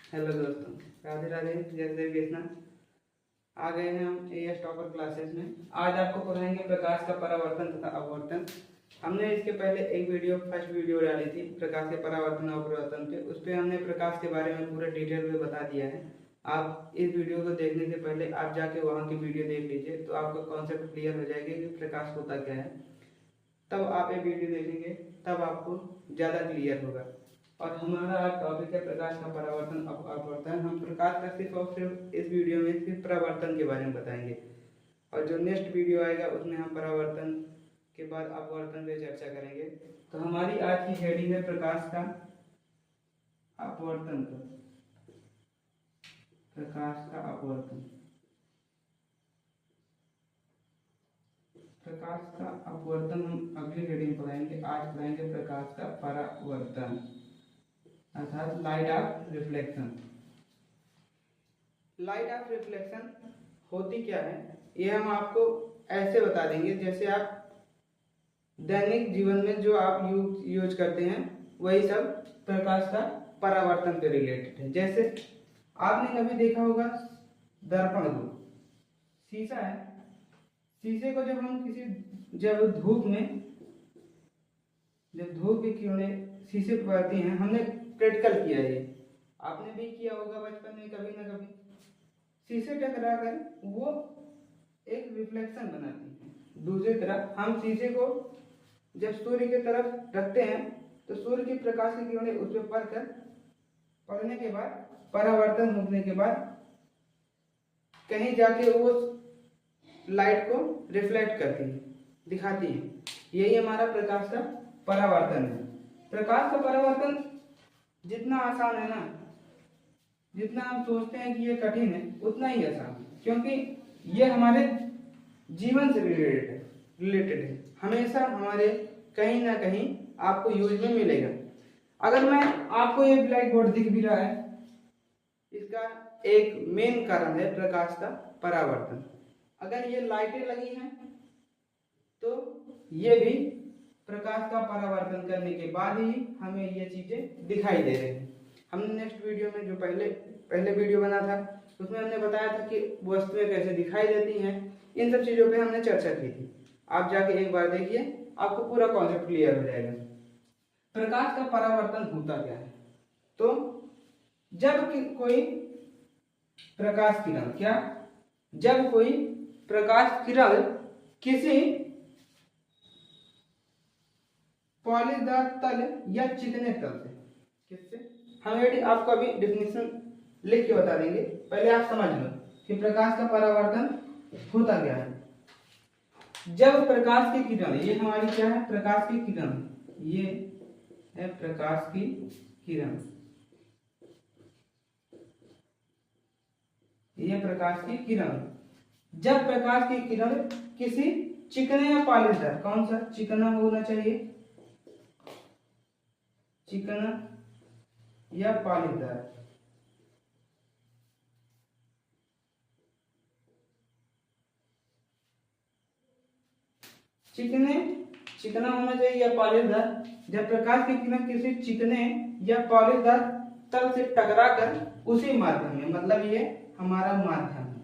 Hello दोस्तों, राधे राधे, जय श्री कृष्णा। आ गए हैं हम एएस टॉपर क्लासेस में। आज आपको पढ़ाएंगे प्रकाश का परावर्तन तथा अपवर्तन। हमने इसके पहले एक फर्स्ट वीडियो डाली थी प्रकाश के परावर्तन और अपवर्तन पे। उस पर हमने प्रकाश के बारे में पूरे डिटेल में बता दिया है। आप इस वीडियो को देखने से पहले आप जाके वहाँ की वीडियो देख लीजिए, तो आपका कॉन्सेप्ट क्लियर हो जाएगा कि प्रकाश होता क्या है। तब आप ये वीडियो देखेंगे, तब आपको ज़्यादा क्लियर होगा। और हमारा आज टॉपिक है प्रकाश का परावर्तन अपवर्तन। हम प्रकाश का सिर्फ और सिर्फ इस वीडियो में सिर्फ परावर्तन के बारे में बताएंगे, और जो नेक्स्ट वीडियो आएगा उसमें हम परावर्तन के बाद अपवर्तन पे चर्चा करेंगे। तो हमारी आज की हेडिंग है प्रकाश का अपवर्तन पर। प्रकाश का अपवर्तन, प्रकाश का अपवर्तन हम अगली हेडिंग पढ़ाएंगे। आज पढ़ाएंगे प्रकाश का परावर्तन अर्थात light of reflection. Light of reflection होती क्या है, ये हम आपको ऐसे बता देंगे जैसे आप दैनिक जीवन में जो आप यूज करते हैं वही सब प्रकाश का परावर्तन से रिलेटेड है। जैसे आपने कभी देखा होगा दर्पण को, शीशा है, शीशे को जब हम जब धूप की किरणें शीशे पर पड़ती हैं, हमने प्रैक्टिकल किया है, आपने भी किया होगा बचपन में कभी ना कभी। शीशे टकरा कर वो एक रिफ्लेक्शन बनाती है। दूसरी तरफ हम शीशे को जब सूर्य की तरफ रखते हैं तो सूर्य की प्रकाश की किरणें उस पर पड़ने के बाद, परावर्तन होने के बाद कहीं जाके वो लाइट को रिफ्लेक्ट करती है, दिखाती है। यही हमारा प्रकाश का परावर्तन है। प्रकाश का परावर्तन जितना आसान है ना, जितना हम सोचते हैं कि ये कठिन है, उतना ही आसान है, क्योंकि ये हमारे जीवन से रिलेटेड है। हमेशा हमारे कहीं ना कहीं आपको यूज में मिलेगा। अगर मैं आपको ये ब्लैक बोर्ड दिख भी रहा है, इसका एक मेन कारण है प्रकाश का परावर्तन। अगर ये लाइटें लगी हैं तो ये भी प्रकाश का परावर्तन करने के बाद ही हमें ये चीजें दिखाई दे रही हैं। हमने नेक्स्ट वीडियो में जो पहले वीडियो बना था उसमें हमने बताया था कि वस्तुएं कैसे दिखाई देती हैं। इन सब चीजों पे हमने चर्चा की थी। आप जाके एक बार देखिए, आपको पूरा कॉन्सेप्ट क्लियर हो जाएगा। प्रकाश का परावर्तन होता क्या है, तो जब कोई प्रकाश किरण जब कोई प्रकाश किरण किसी पॉलीदार तल या चिकने तल से, किससे, हम आपको अभी डिफिनेशन लिख के बता देंगे, पहले आप समझ लो कि प्रकाश का परावर्तन होता क्या है। जब प्रकाश की किरण, ये हमारी क्या है, प्रकाश की किरण, ये है प्रकाश की किरण, ये प्रकाश की किरण। जब प्रकाश की किरण किसी चिकने या पॉलीदार, कौन सा चिकना होना चाहिए, चिकना या पॉलीदार, चिकना होना चाहिए या पॉलीदार। जब प्रकाश की किरण किसी चिकने या पॉलीदार तल से टकरा कर उसी माध्यम में, मतलब ये हमारा माध्यम है,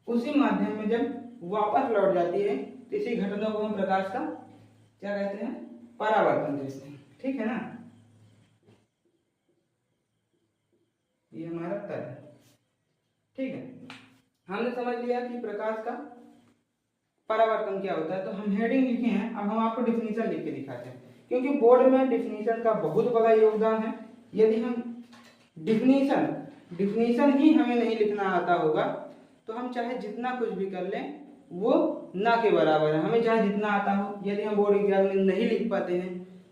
उसी माध्यम में जब वापस लौट जाती है, इसी घटना को हम प्रकाश का क्या कहते हैं, परावर्तन कहते हैं। ठीक है ना, ये हमारा तल है। ठीक है, हमने समझ लिया कि प्रकाश का परावर्तन क्या होता है। तो हम हेडिंग लिखे हैं, अब हम आपको डिफिनीशन लिख के दिखाते हैं, क्योंकि बोर्ड में डिफिनीशन का बहुत बड़ा योगदान है। यदि हम डिफिनीशन ही हमें नहीं लिखना आता होगा तो हम चाहे जितना कुछ भी कर लें वो ना के बराबर है। हमें चाहे जितना आता हो, यदि हम बोर्ड एग्जाम में नहीं लिख पाते हैं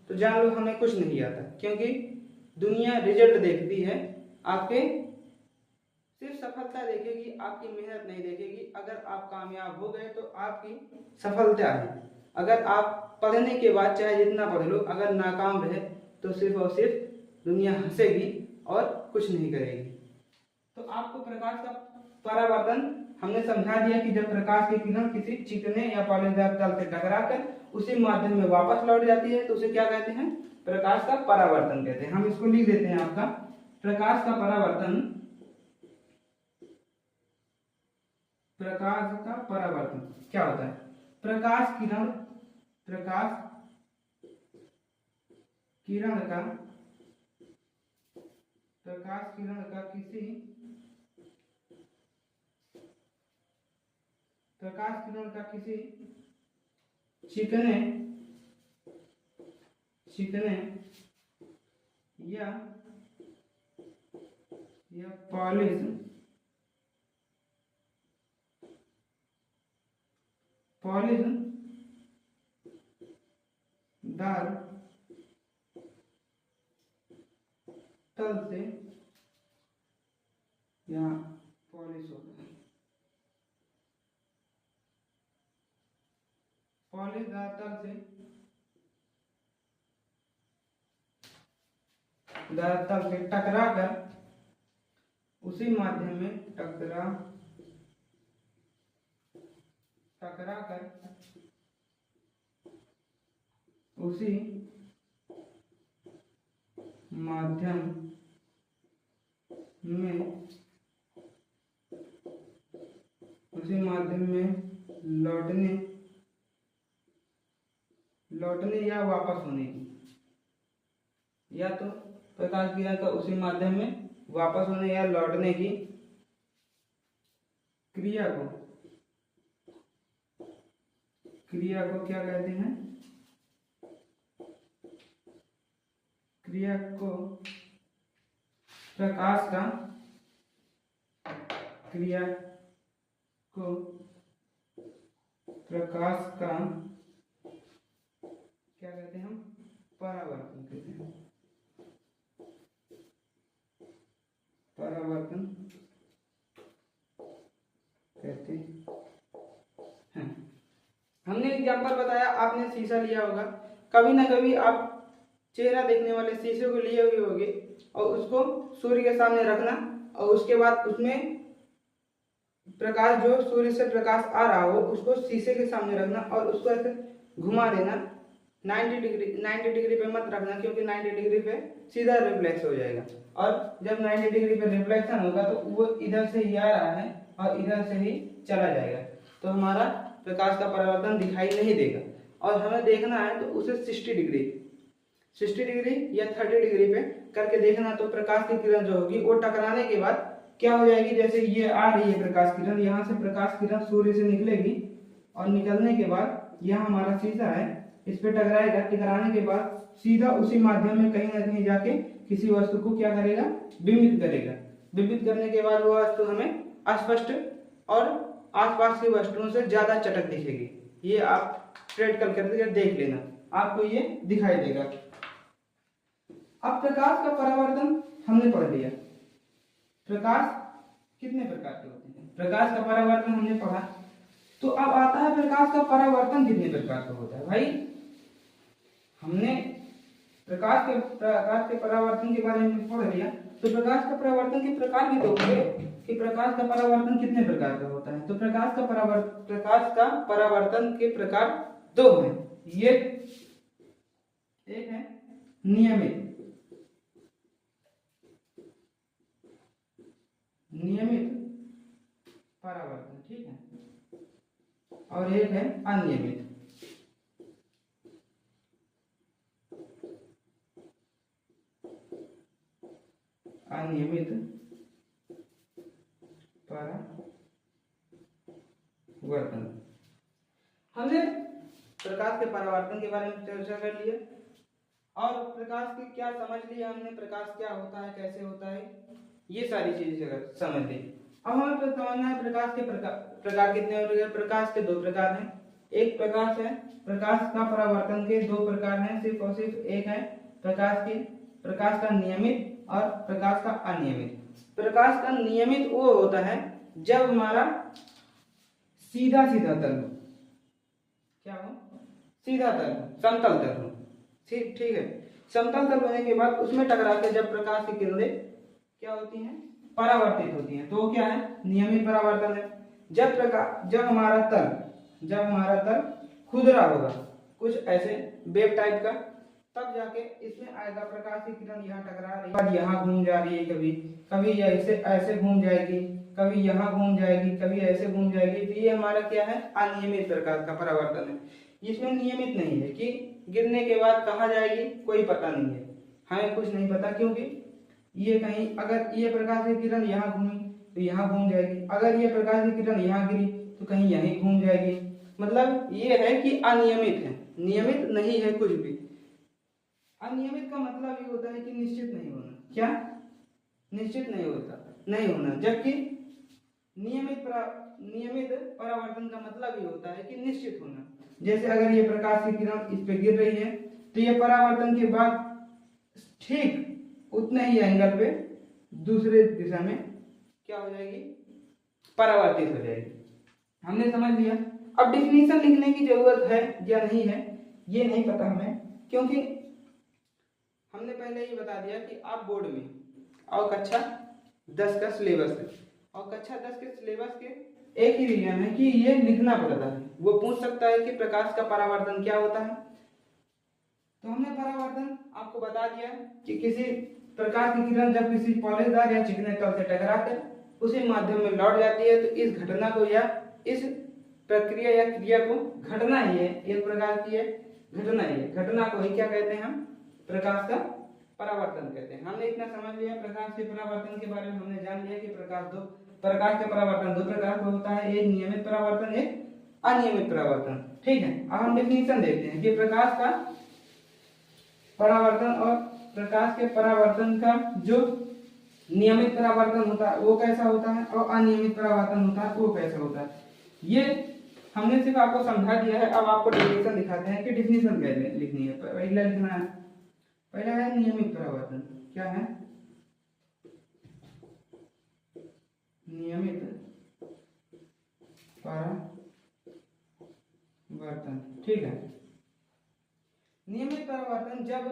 तो जान लो हमें कुछ नहीं आता, क्योंकि दुनिया रिजल्ट देखती है, आपके सिर्फ सफलता देखेगी, आपकी मेहनत नहीं देखेगी। अगर आप कामयाब हो गए तो आपकी सफलता है। अगर आप पढ़ने के बाद चाहे जितना पढ़ लो, अगर नाकाम रहे तो सिर्फ और सिर्फ दुनिया हंसेगी और कुछ नहीं करेगी। तो आपको प्रकाश का परावर्तन हमने समझा दिया कि जब प्रकाश की किरण किसी चिकने या पॉलीदार तल से टकराकर उसी माध्यम में वापस लौट जाती है तो उसे क्या कहते हैं, प्रकाश का परावर्तन कहते हैं। हम इसको लिख देते हैं आपका प्रकाश का परावर्तन। प्रकाश का परावर्तन क्या होता है? प्रकाश किरण का किसी चिकने या पॉलिश दार तल से, यहाँ पॉलिश होता है, पॉलिशदार तल से टकराकर उसी माध्यम में उसी माध्यम में लौटने या वापस होने की, या तो प्रकाश किरण का उसी माध्यम में वापस होने या लौटने की क्रिया को क्या कहते हैं? क्रिया को प्रकाश का क्या कहते हैं? हम परावर्तन कहते हैं। हमने एग्जाम्पल बताया, आपने शीशा लिया होगा, कभी ना कभी आप चेहरा देखने वाले शीशे को लिए हुए होंगे और उसको सूर्य के सामने रखना और उसके बाद उसमें प्रकाश, जो सूर्य से प्रकाश आ रहा हो उसको शीशे के सामने रखना और उसको ऐसे घुमा देना। 90 डिग्री पे मत रखना, क्योंकि 90 डिग्री पे सीधा रिफ्लेक्स हो जाएगा, और जब 90 डिग्री पे रिफ्लेक्शन होगा तो वो इधर से ही आ रहा है और इधर से ही चला जाएगा, तो हमारा प्रकाश का परावर्तन दिखाई नहीं देगा। और हमें देखना है तो उसे 60 डिग्री या 30 डिग्री पे करके देखना, तो प्रकाश की किरण जो होगी वो टकराने के बाद क्या हो जाएगी? जैसे ये आ रही है प्रकाश किरण, यहाँ से प्रकाश किरण सूर्य से निकलेगी और निकलने के बाद यहाँ हमारा शीशा है, इस पे टकराएगा। टकराने के बाद सीधा उसी माध्यम में कहीं ना कहीं जाके किसी वस्तु को क्या करेगा? बिंबित करेगा। बिंबित करने के बाद वो वस्तु हमें अस्पष्ट और आसपास की वस्तुओं से ज्यादा चटक दिखेगी। ये आप प्रैक्टिकल करके देख लेना, आपको ये दिखाई देगा। अब प्रकाश का परावर्तन हमने पढ़ लिया। प्रकाश कितने प्रकार के होते हैं? प्रकाश का परावर्तन हमने पढ़ा। तो अब आता है प्रकाश का परावर्तन कितने प्रकार का होता है? भाई हमने प्रकाश के परावर्तन के बारे में पढ़ लिया, तो प्रकाश का परावर्तन के प्रकार भी तो होंगे कि प्रकाश का परावर्तन कितने प्रकार का होता है। तो प्रकाश का परावर्तन के प्रकार दो हैं। ये एक है नियमित परावर्तन, ठीक है, और एक है अनियमित। परावर्तन। हमने प्रकाश के परावर्तन के बारे में चर्चा कर लिया और प्रकाश की क्या समझ लिया हमने, प्रकाश क्या होता है, कैसे होता है, ये सारी चीजें समझ ली। अब हमें समझना है प्रकाश के प्रकार कितने हो गए। प्रकाश के दो प्रकार हैं। एक प्रकाश है, प्रकाश का परावर्तन के दो प्रकार हैं, सिर्फ और सिर्फ एक है प्रकाश का नियमित और प्रकाश का अनियमित। प्रकाश का नियमित वो होता है जब हमारा सीधा तल हो, क्या हो? सीधा तल, समतल तल हो, ठीक है। समतल तल होने के बाद उसमें टकरा के जब प्रकाश की किरणें क्या होती हैं? परावर्तित होती हैं, तो वो क्या है? नियमित परावर्तन है। जब हमारा तल खुरदरा होगा, कुछ ऐसे वेव टाइप का, तब जाके इसमें आएगा प्रकाश की किरण यहाँ टकरा रही है, यहाँ घूम जा रही है, कभी कभी ऐसे ऐसे घूम जाएगी, कभी यहाँ घूम जाएगी, कभी ऐसे घूम जाएगी। तो ये हमारा क्या है, अनियमित प्रकाश का परावर्तन है। इसमें नियमित नहीं है कि गिरने के बाद कहाँ जाएगी कोई पता नहीं है, हमें कुछ नहीं पता, क्योंकि ये कहीं अगर ये प्रकाश की किरण यहाँ घूमी तो यहाँ घूम जाएगी, अगर ये प्रकाश की किरण यहाँ गिरी तो कहीं यहीं घूम जाएगी। मतलब ये है कि अनियमित है, नियमित नहीं है कुछ भी। अनियमित का मतलब ये होता है कि निश्चित नहीं होना। क्या? निश्चित नहीं होता, नहीं होना। जबकि नियमित परावर्तन का मतलब ये होता है कि निश्चित होना। जैसे अगर ये प्रकाश की किरण इस पे गिर रही है तो ये परावर्तन के बाद ठीक उतने ही एंगल पे दूसरे दिशा में क्या हो जाएगी, परावर्तित हो जाएगी। हमने समझ लिया। अब डिफिनीशन लिखने की जरूरत है या नहीं है ये नहीं पता हमें, क्योंकि हमने पहले ही बता दिया कि आप बोर्ड में और कक्षा 10 का सिलेबस है, और कक्षा 10 के सिलेबस के एक ही रीजन है कि ये लिखना पड़ता है। वो पूछ सकता है कि प्रकाश का परावर्तन क्या होता है। तो हमने परावर्तन आपको बता दिया कि किसी प्रकाश की किरण जब किसी पॉलिशदार या चिकने तल से टकराकर उसी माध्यम में लौट जाती है तो इस घटना को या इस प्रक्रिया या क्रिया को घटना ही है, एक प्रकार की है घटना ही है। घटना को ही क्या कहते हैं हम, प्रकाश का परावर्तन कहते हैं। हमने इतना समझ लिया। प्रकाश के परावर्तन के बारे में हमने जान लिया कि प्रकाश का परावर्तन दो प्रकार का होता है, एक नियमित परावर्तन, एक अनियमित परावर्तन। ठीक है, अब हम डेफिनेशन देखते हैं कि प्रकाश का परावर्तन और प्रकाश के परावर्तन का जो नियमित परावर्तन होता है वो कैसा होता है और अनियमित परावर्तन होता है वो कैसा होता है। ये हमने सिर्फ आपको समझा दिया है। अब आपको डेफिनेशन दिखाते हैं कि डेफिनेशन कैसे लिखनी है। पहला लिखना है, पहला है नियमित परावर्तन। क्या है? नियमित परावर्तन। ठीक है, नियमित परावर्तन जब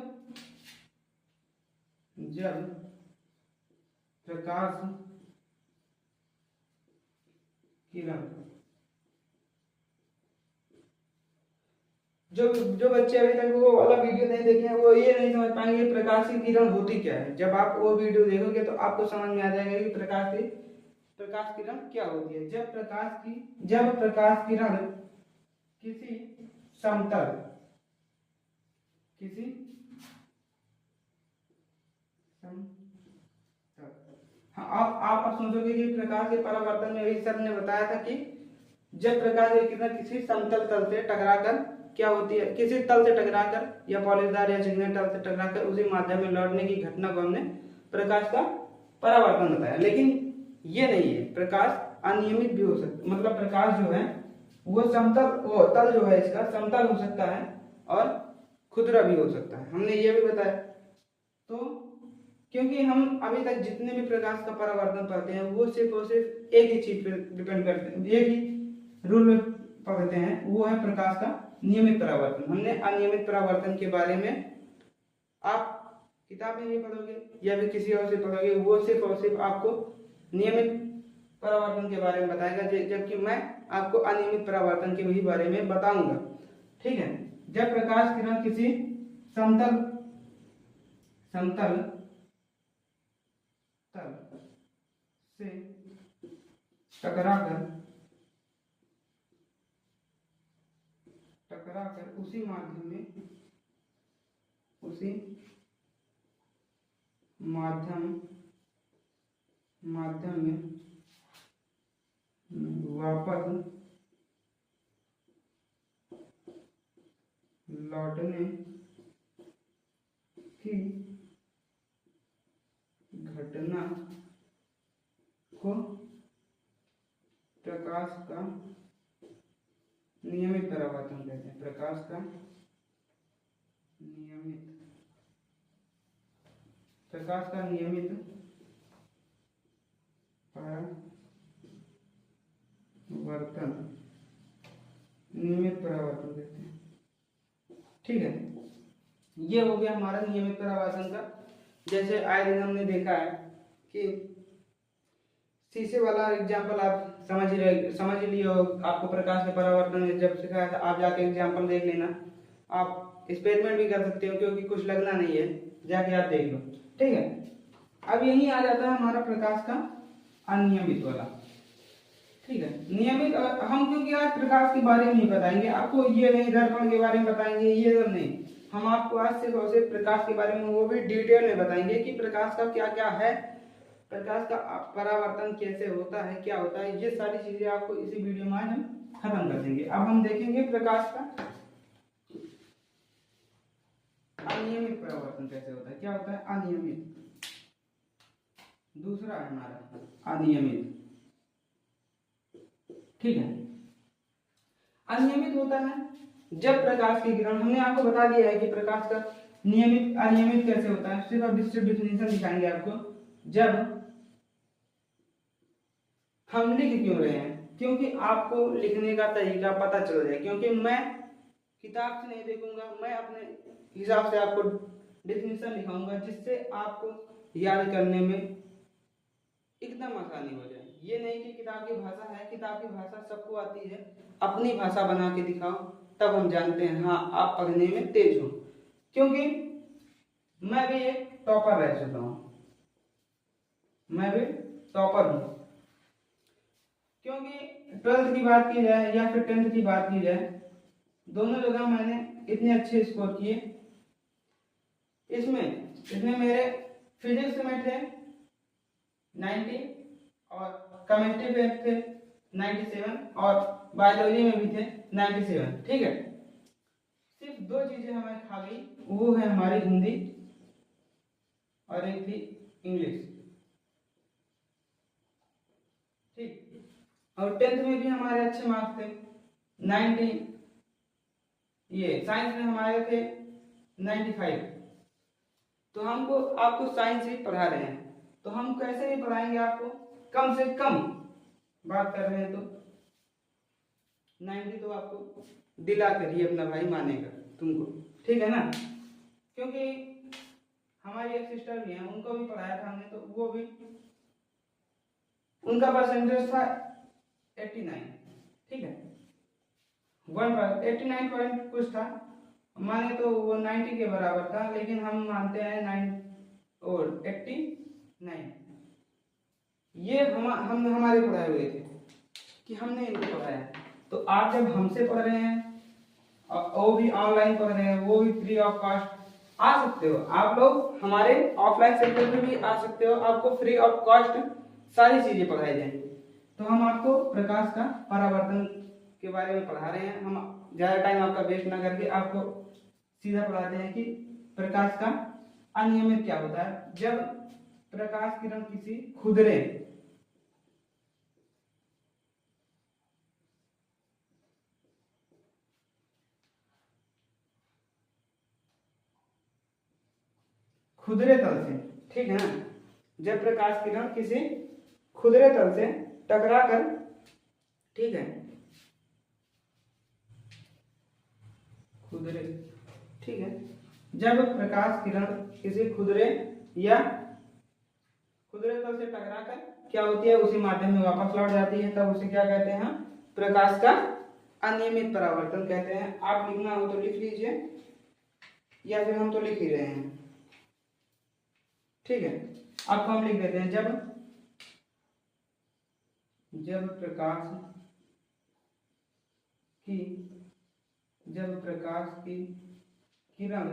प्रकाश किरण, जो बच्चे अभी तक वो वाला वीडियो नहीं देखे हैं वो ये नहीं समझ पाएंगे प्रकाश की किरण होती क्या है। जब आप वो वीडियो देखोगे तो आपको समझ में आ जाएगा कि प्रकाश किरण क्या होती है। जब प्रकाश किरण किसी समतल हाँ, आप सोचोगे कि प्रकाश के परावर्तन में अभी सर ने बताया था कि जब प्रकाश की किरण किसी समतल तल से टकराकर क्या होती है, किसी तल से टकराकर या पॉलिशदार या चिकने तल से टकराकर उसी माध्यम में लौटने की घटना को हमने प्रकाश का परावर्तन बताया। लेकिन ये नहीं है, प्रकाश अनियमित भी हो सकता है। मतलब प्रकाश जो है वो समतल तल जो है इसका समतल हो सकता है और खुदरा भी हो सकता है, हमने ये भी बताया। तो क्योंकि हम अभी तक जितने भी प्रकाश का परावर्तन पढ़ते हैं वो सिर्फ और सिर्फ एक ही चीज पर डिपेंड करते हैं, एक ही रूल में पढ़ते हैं, वो है प्रकाश का नियमित परावर्तन। हमने अनियमित परावर्तन के बारे में आप किताब में नहीं पढ़ोगे या फिर किसी और से पढ़ोगे, वो सिर्फ और सिर्फ आपको नियमित परावर्तन के बारे में बताएगा, जबकि मैं आपको अनियमित परावर्तन के भी बारे में बताऊंगा। ठीक है, जब प्रकाश किरण किसी समतल तल से टकराकर उसी माध्यम में वापस लौटने की घटना को प्रकाश का नियमित परावर्तन कहते हैं। प्रकाश का नियमित परावर्तन कहते हैं। ठीक है, ये हो गया हमारा नियमित परावर्तन का। जैसे आए दिन हमने देखा है कि शीशे वाला एग्जाम्पल आप समझ लिए हो, आपको प्रकाश के परावर्तन जब सिखाया था, आप जाके एग्जाम्पल देख लेना। आप एक्सपेरिमेंट भी कर सकते हो, क्योंकि कुछ लगना नहीं है, जाके आप देख लो। ठीक है, अब यही आ जाता है हमारा प्रकाश का अनियमित वाला। ठीक है, नियमित हम क्योंकि आज प्रकाश के बारे में नहीं बताएंगे आपको, ये नहीं दर्पण के बारे में बताएंगे, ये सब नहीं। हम आपको आज सिर्फ और सिर्फ प्रकाश के बारे में, वो भी डिटेल में बताएंगे कि प्रकाश का क्या क्या है, प्रकाश का परावर्तन कैसे होता है, क्या होता है, ये सारी चीजें आपको इसी वीडियो में आज हम खत्म कर देंगे। अब हम देखेंगे प्रकाश का अनियमित परावर्तन कैसे होता है। क्या होता है अनियमित? दूसरा है हमारा अनियमित। ठीक है, अनियमित होता है जब प्रकाश की किरण, हमने आपको बता दिया है कि प्रकाश का नियमित अनियमित कैसे होता है, सिर्फ अब इससे डिफिनेशन दिखाएंगे आपको। जब हम लिख क्यों रहे हैं, क्योंकि आपको लिखने का तरीका पता चल जाए, क्योंकि मैं किताब से नहीं देखूंगा, मैं अपने हिसाब से आपको डिफिनेशन लिखाऊंगा, जिससे आपको याद करने में एकदम आसानी हो जाए। ये नहीं कि किताब की भाषा है, किताब की भाषा सबको आती है, अपनी भाषा बना के दिखाओ, तब हम जानते हैं हाँ आप पढ़ने में तेज हो। क्योंकि मैं भी एक टॉपर रह चुका हूं, मैं भी टॉपर हूं। क्योंकि 12th की बात की जाए या फिर 10th की बात की जाए, दोनों जगह मैंने इतने अच्छे स्कोर किए। इसमें मेरे फिजिक्स में थे 90 और केमिस्ट्री में थे 97 और बायोलॉजी में भी थे 97। ठीक है, सिर्फ दो चीजें हमें खा गई, वो है हमारी हिंदी और एक थी इंग्लिश। ठीक, और 10th में भी हमारे अच्छे मार्क्स थे 90। ये साइंस में हमारे थे 95। तो हमको आपको साइंस ही पढ़ा रहे हैं, तो हम कैसे भी पढ़ाएंगे आपको, कम से कम बात कर रहे हैं तो 90 तो आपको दिला कर ही अपना भाई मानेगा तुमको। ठीक है ना, क्योंकि हमारी एक सिस्टर भी है, उनको भी पढ़ाया था हमने, तो वो भी उनका परसेंटेज था 89। ठीक है, 89 पॉइंट कुछ था, माने तो वो 90 के बराबर था, लेकिन हम मानते हैं 9 और 89। ये हम हमारे पढ़ाए हुए थे कि हमने इनको पढ़ाया है। तो आप जब हमसे पढ़ रहे हैं, वो भी ऑनलाइन पढ़ रहे हैं, वो भी फ्री ऑफ कॉस्ट, आ सकते हो आप लोग हमारे ऑफलाइन सेंटर पे भी आ सकते हो, आपको फ्री ऑफ कॉस्ट सारी चीजें पढ़ाई जाएंगी। तो हम आपको प्रकाश का परावर्तन के बारे में पढ़ा रहे हैं, हम ज्यादा टाइम आपका वेस्ट ना करके आपको सीधा पढ़ाते हैं कि प्रकाश का अनियमित क्या होता है। जब प्रकाश किरण किसी खुदरे तल से, ठीक है ना, जब प्रकाश किरण किसी खुदरे तल से टकराकर, ठीक है, खुदरे, ठीक है, जब प्रकाश किरण किसी खुदरे या खुदरे तल से टकराकर क्या होती है, उसी माध्यम में वापस लौट जाती है, तब उसे क्या कहते हैं, प्रकाश का अनियमित परावर्तन कहते हैं। आप लिखना हो तो लिख लीजिए, या फिर हम तो लिख ही रहे हैं। ठीक है, आपको हम लिख देते हैं, जब प्रकाश की किरण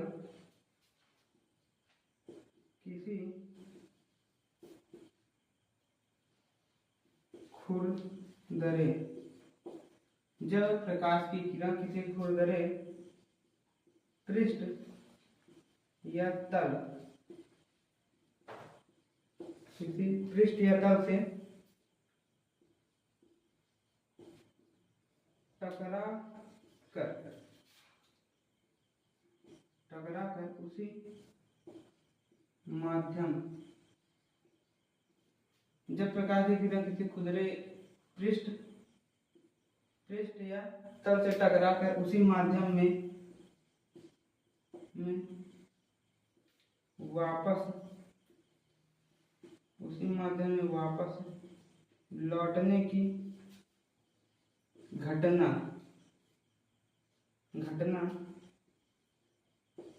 किसी खुरदरे, जब प्रकाश की किरण किसी खुरदरे पृष्ठ या तल, किसी पृष्ठ या तल से टकरा कर उसी माध्यम, जब प्रकाश की किरण किसी खुदरे पृष्ठ या तल से टकरा कर उसी माध्यम में वापस लौटने की घटना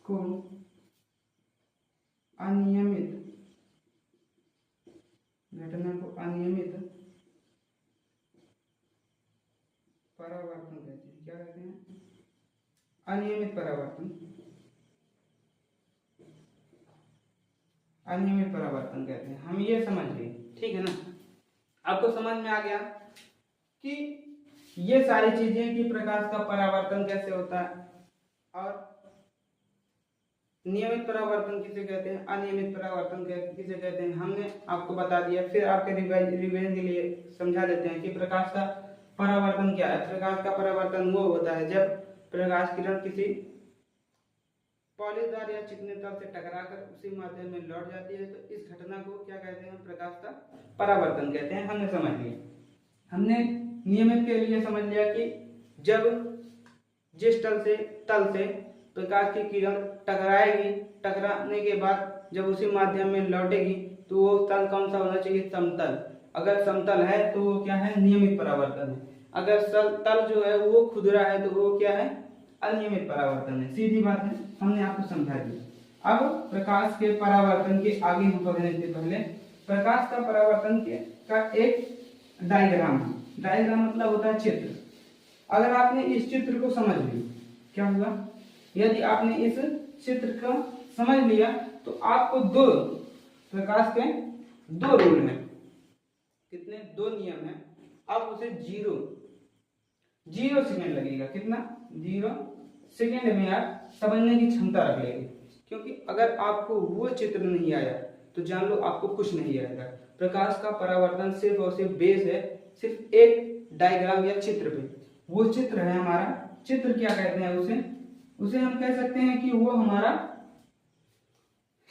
को अनियमित घटना को अनियमित परावर्तन कहते हैं। क्या कहते हैं? अनियमित परावर्तन, अनियमित परावर्तन कहते हैं। हम ये समझ लिए, ठीक है ना? आपको समझ में आ गया कि ये सारी चीजें कि प्रकाश का परावर्तन कैसे होता है और नियमित परावर्तन किसे कहते हैं, अनियमित परावर्तन किसे कहते हैं, हमने आपको बता दिया। फिर आपके रिवीजन के लिए समझा देते हैं कि प्रकाश का परावर्तन क्या है। प्रकाश का परावर्तन वो होता है जब प्रकाश किरण किसी पॉलीदार या चिकने तल से टकराकर उसी माध्यम में लौट जाती है, तो इस घटना को क्या कहते हैं? प्रकाश का परावर्तन कहते हैं। हमने समझ लिया। हमने नियमित के लिए समझ लिया कि जब जिस तल से प्रकाश की किरण टकराएगी, टकराने के बाद जब उसी माध्यम में लौटेगी तो वो तल कौन सा होना चाहिए? समतल। अगर समतल है तो वो क्या है? नियमित परावर्तन है। अगर तल जो है वो खुरदरा है तो वो क्या है? अनियमित परावर्तन है। सीधी बात है, हमने आपको समझा दिया। अब प्रकाश के परावर्तन के आगे हम बढ़ने से पहले प्रकाश का परावर्तन का एक डायग्राम है। डायग्राम मतलब होता है चित्र। अगर आपने इस चित्र को समझ लिया, क्या हुआ? यदि आपने इस चित्र को समझ लिया तो आपको प्रकाश के दो रूल हैं। कितने? दो नियम हैं। अब उसे जीरो सेकंड लगेगा। कितना? 0 सेकंड में आप समझने की क्षमता रख लेंगे। क्योंकि अगर आपको वो चित्र नहीं आया तो जान लो आपको कुछ नहीं आएगा। प्रकाश का परावर्तन सिर्फ और सिर्फ बेस है सिर्फ एक डायग्राम या चित्र पे। वो चित्र है हमारा। चित्र क्या कहते हैं? उसे हम कह सकते हैं कि वो हमारा,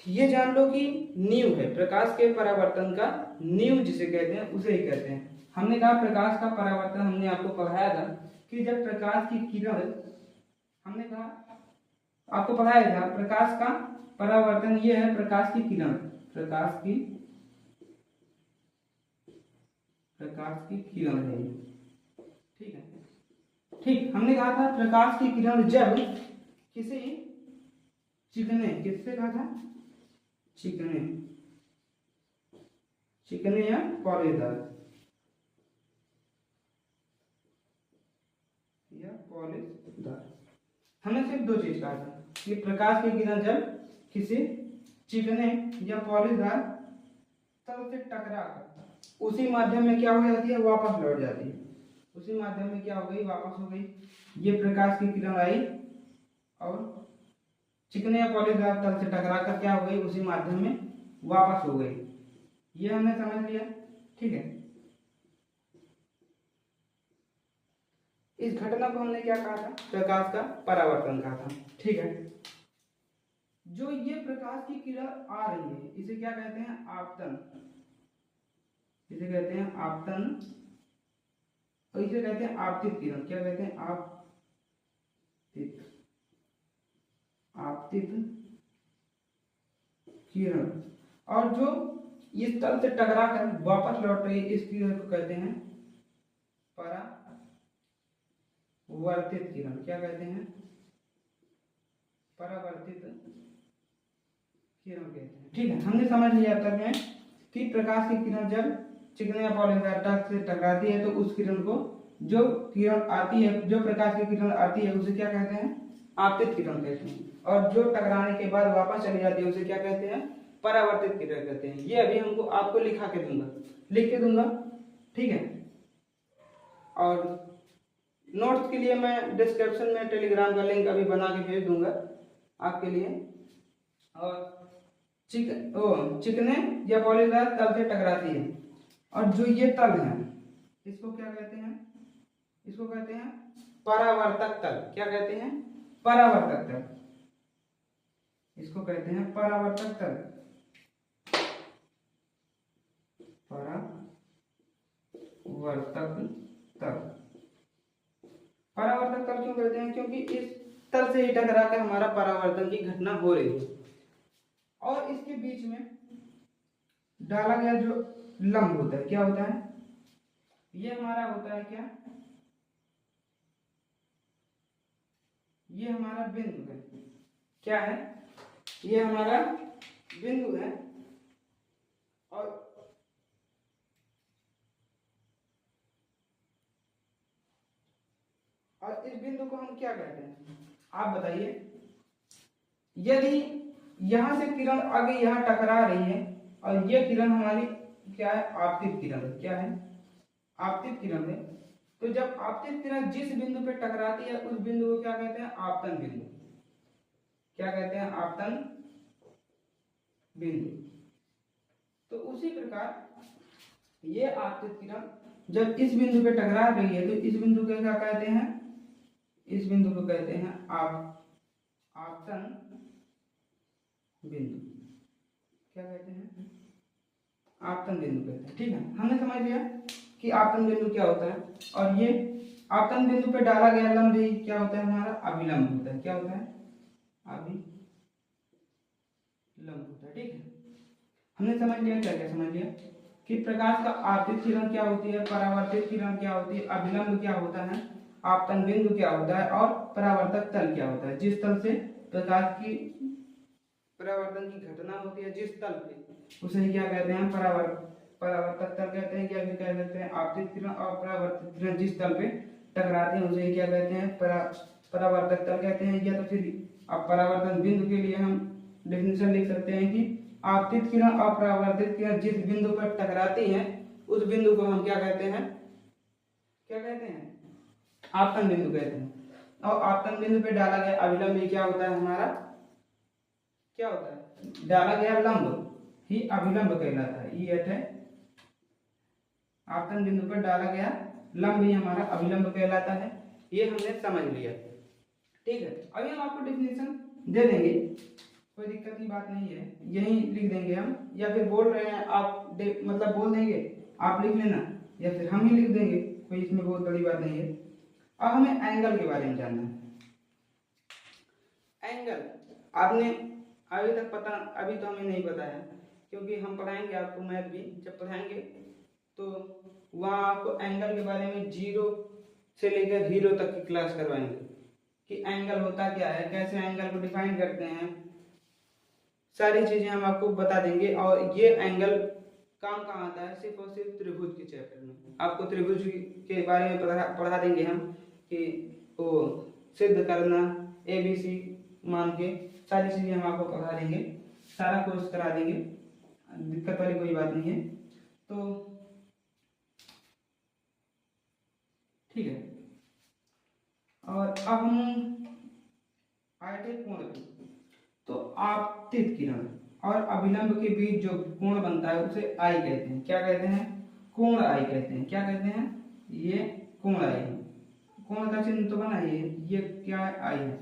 ये जान लो कि नींव है। प्रकाश के परावर्तन का नींव जिसे कहते हैं उसे ही कहते हैं। हमने कहा प्रकाश का परावर्तन, हमने आपको पढ़ाया था कि जब प्रकाश की किरण, हमने कहा आपको पढ़ाया था प्रकाश का परावर्तन ये है प्रकाश की किरण, प्रकाश की किरण है। ठीक है, ठीक। हमने कहा था प्रकाश की किरण जब किसी चिकने, किससे कहा था? चिकने या पॉलीदार हमने सिर्फ दो चीज कहा था कि प्रकाश की किरण जब किसी चिकने या पॉलीदार तल से टकराकर उसी माध्यम में क्या हो जाती है? वापस लौट जाती है। उसी माध्यम में क्या हो गई? वापस हो गई। ये प्रकाश की किरण आई और चिकने या पॉलीदार तल से टकराकर क्या हो गई? उसी माध्यम में वापस हो गई। ये हमने समझ लिया, ठीक है। इस घटना को हमने क्या कहा था? प्रकाश का परावर्तन कहा था, ठीक है। जो ये प्रकाश की किरण आ रही है इसे क्या कहते हैं? आपतन। इसे कहते हैं आपतन और इसे कहते हैं आपतित किरण। क्या कहते हैं? आपतित किरण। और जो इस तल से टकरा कर वापस लौट रही है इस किरण को कहते हैं परावर्तित किरण। क्या कहते हैं? परावर्तित किरण कहते हैं, ठीक है। हमने समझ लिया तब में कि प्रकाश की किरण जब चिकने या पॉलीदार तल से टकराती है तो उस किरण को, जो किरण आती है, जो प्रकाश की किरण आती है उसे क्या कहते हैं? आपतित किरण कहते हैं। और जो टकराने के बाद वापस चली जाती है उसे क्या कहते हैं? परावर्तित किरण कहते हैं। ये अभी आपको लिख के दूंगा, ठीक है। और नोट्स के लिए मैं डिस्क्रिप्शन में टेलीग्राम का लिंक अभी बना के भेज दूंगा आपके लिए। और चिकने या पॉलीदार तल से टकराती है और जो ये तल है इसको क्या कहते हैं? इसको कहते हैं परावर्तक तल। क्या कहते हैं? परावर्तक तल। इसको कहते हैं परावर्तक तल। परावर्तक तल क्यों कहते हैं? क्योंकि इस तल से ही टकराकर हमारा परावर्तन की घटना हो रही है और इसके बीच में डाला गया जो लंब होता है, क्या होता है? ये हमारा होता है क्या? ये हमारा बिंदु है। क्या है, ये हमारा बिंदु है और इस बिंदु को हम क्या कहते हैं, आप बताइए। यदि यहां से किरण आगे यहां टकरा रही है और ये किरण हमारी क्या है, आपतित किरण है। क्या है, आपतित किरण है। तो जब आपतित किरण जिस बिंदु पे टकराती है उस बिंदु को क्या कहते हैं, आपतन बिंदु। क्या कहते हैं, आपतन बिंदु। तो उसी प्रकार ये आपतित किरण जब इस बिंदु पे टकरा रही है तो इस बिंदु को क्या कहते हैं, इस बिंदु को कहते हैं आपतन बिंदु। क्या कहते हैं, आपतन बिंदु कहते हैं। ठीक है, हमने समझ लिया कि आपतन बिंदु क्या होता है। और ये आपतन बिंदु पे डाला गया लंब भी क्या होता है, हमारा अभिलंब होता है। क्या होता है, अभिलंब होता है। ठीक है, हमने समझ लिया, क्या क्या समझ लिया कि प्रकाश का आपतित किरण क्या होती है, परावर्तित किरण क्या होती है, अभिलंब क्या होता है, आपतन बिंदु क्या होता है और परावर्तक तल क्या होता है। जिस तल से प्रकाश की परावर्तन की घटना होती है, जिस तल पे, उसे क्या कहते हैं, परावर्तक तल कहते हैं। क्या भी कह सकते हैं, आपतित किरण और परावर्तित किरण जिस तल पे टकराते हैं उसे क्या कहते हैं, परावर्तक तल कहते हैं। या तो फिर अब परावर्तन बिंदु के लिए हम डेफिनेशन लिख सकते हैं कि आपतित किरण और परावर्तित किरण जिस बिंदु पर टकराती हैं उस बिंदु को हम क्या कहते हैं, क्या कहते हैं, आपतन बिंदु कहते हैं। और आपतन बिंदु पे डाला गया अभिलंब क्या होता है, हमारा क्या होता है, डाला गया लंब ही अभिलंब कहलाता है। ये है आपतन बिंदु पर डाला गया लंब ही हमारा अभिलंब कहलाता है। ये हमने समझ लिया। ठीक है, अभी हम आपको डेफिनेशन दे देंगे, कोई दिक्कत की बात नहीं है, यही लिख देंगे हम, या फिर बोल रहे हैं आप मतलब बोल देंगे आप लिख लेना, या फिर हम ही लिख देंगे, कोई इसमें बहुत बड़ी बात नहीं है। अब हमें एंगल के बारे में जानना है। एंगल आपने अभी तक पता, अभी तो हमें नहीं पता है, क्योंकि हम पढ़ाएंगे आपको मैथ भी, जब पढ़ाएंगे तो वहाँ आपको एंगल के बारे में 0 से लेकर हीरो तक की क्लास करवाएंगे कि एंगल होता क्या है, कैसे एंगल को डिफाइन करते हैं, सारी चीजें हम आपको बता देंगे। और ये एंगल काम कहाँ आता है, सिर्फ और सिर्फ त्रिभुज के चैप्टर में। आपको त्रिभुज के बारे में पढ़ा देंगे हम कि वो सिद्ध करना, ABC मान के सारी चीजें हम आपको पढ़ा देंगे, सारा कोर्स करा देंगे, दिक्कत वाली कोई बात नहीं है। तो ठीक है, और अब हम आए थे कोण पे। तो आपतित किरण और अभिलंब के बीच जो कोण बनता है उसे आई कहते हैं। क्या कहते हैं, कोण आई कहते हैं। क्या कहते हैं, ये कोण आई है, कोण का चिन्ह तो बना ये क्या है, आई है।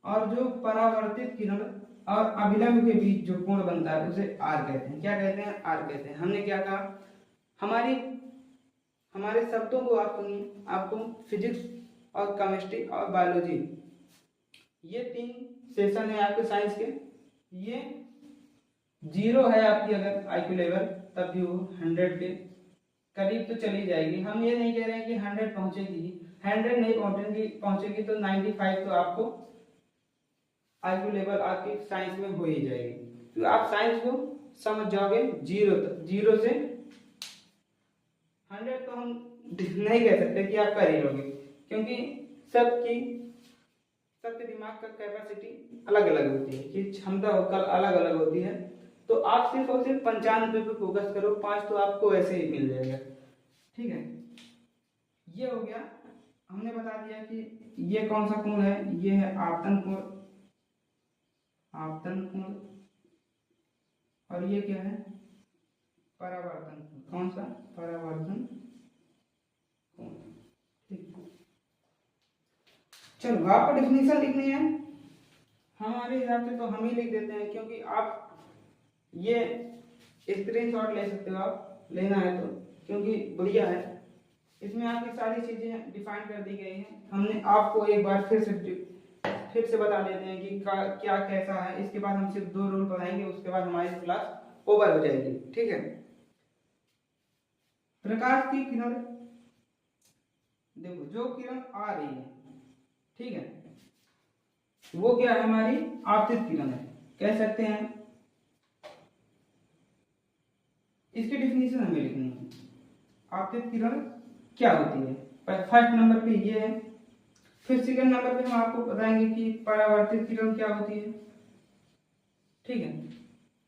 और जो परावर्तित किरण और अभिलंब के बीच जो कोण बनता है उसे आर कहते हैं। क्या कहते हैं, आर कहते हैं। हमने क्या कहा, हमारे शब्दों को आप सुनिए, आपको फिजिक्स और केमिस्ट्री और बायोलॉजी ये 3 सेशन है आपके साइंस के। ये 0 है आपकी अगर IQ लेवल, तब भी वो 100 के करीब तो चली जाएगी। हम ये नहीं कह रहे हैं कि 100 पहुंचेगी, 100 नहीं पहुंचेगी तो 95 तो आपको IQ लेवल आपकी साइंस में हो ही जाएगी। तो आप साइंस को समझ जाओगे 0 से 100 तो हम नहीं कह सकते कि आप कर ही लोगे, क्योंकि सबके दिमाग का कैपेसिटी अलग अलग होती है, कि क्षमता अलग अलग होती है। तो आप सिर्फ और सिर्फ 95 पे फोकस करो, 5 तो आपको ऐसे ही मिल जाएगा। ठीक है, ये हो गया, हमने बता दिया कि ये कौन सा कोण है, ये है आपतन कोण, और ये क्या है, परावर्तन कोण। कौन सा, परावर्तन कोण। ठीक, चलो आपको डेफिनेशन लिखनी है, हमारे हिसाब से तो हम ही लिख देते हैं, क्योंकि आप ये स्क्रीनशॉट ले सकते हो, आप लेना है तो, क्योंकि बढ़िया है, इसमें आपकी सारी चीजें डिफाइन कर दी गई हैं। हमने आपको एक बार फिर से बता देते हैं कि क्या कैसा है। इसके बाद हम सिर्फ 2 रूल पढ़ाएंगे, उसके बाद हमारी क्लास ओवर हो जाएगी। ठीक है, प्रकाश की किरण, देखो जो किरण आ रही है, ठीक है, वो क्या है, हमारी आपतित किरण है, कह सकते हैं। इसकी डिफिनीशन हमें लिखनी है, आपतित किरण क्या होती है। फर्स्ट नंबर पे ये है। फिर सेकंड नंबर पे हम आपको बताएंगे कि परावर्तित किरण क्या होती है, ठीक है।